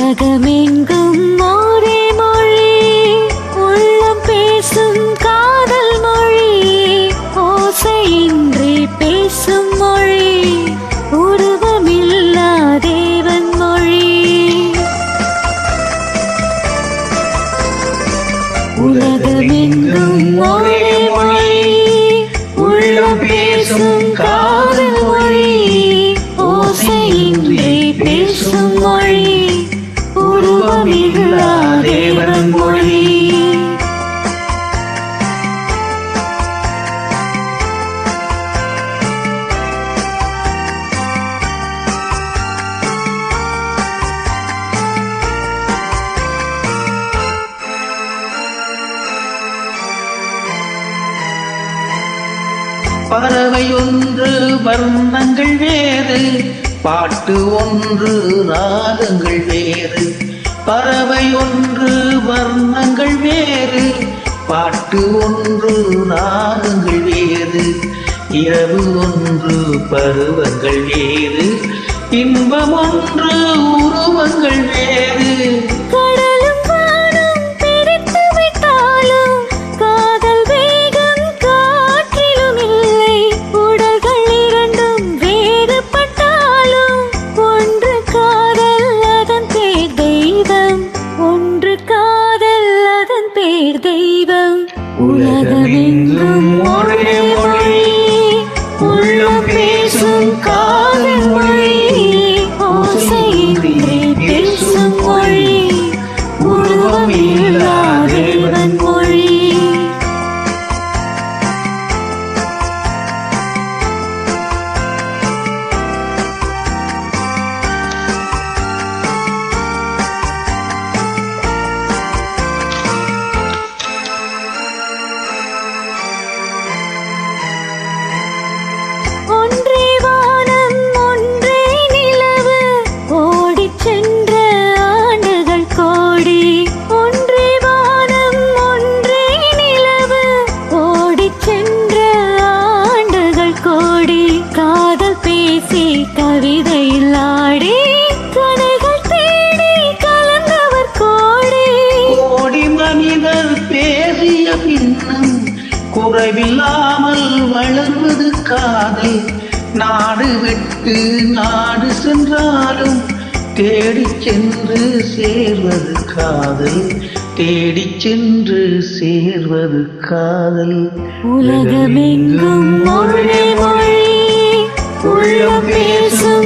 உலகமெங்கும் ஒரே மொழி, உள்ளம் பேசும் காதல் மொழி, ஓசையின்றி பேசும் மொழி, உருவமில்லா தேவன் மொழி. உலகமெங்கும் ஒரே மொழி, உள்ளம் பேசும் காதல் மொழி, ஓசையின்றி பேசும் மொழி, உருவமில்லா தேவன் மொழி. பறவை ஒன்று வர்ணங்கள் வேறு, பாட்டு ஒன்று ராகங்கள் வேறு. பறவை ஒன்று வர்ணங்கள் வேறு, பாட்டு ஒன்று ராகங்கள் வேறு. இரவு ஒன்று பருவங்கள் வேறு, இன்பம் ஒன்று உருவங்கள் வேறு. தெய்வம் உலகமெங்கும் ஒரே மொழி, உள்ளம் பேசும் காதல் மொழி, ஓசையின்றி பேசும் மொழி, உருவமில்லா தேவன் மொழி. ஒன்றே வானம் ஒன்றே நிலவு, ஓடிச் சென்ற ஆண்டுகள் கோடி. ஒன்றே வானம் ஒன்றே நிலவு, ஓடிச் சென்ற ஆண்டுகள் கோடி. காதல் பேசி கவிதையில் ஆடி, கதைகள் தேடி கலந்தவர் கோடி. கோடி மனிதர் பேசிய பின்னும் குறைவில்லாமல் வளர்வது காதல். நாடு விட்டு நாடு சென்றாலும் தேடிச் சென்று சேர்வது காதல், தேடிச் சென்று சேர்வது காதல். உலகமெங்கும் ஒரே மொழி, உள்ளம் பேசும்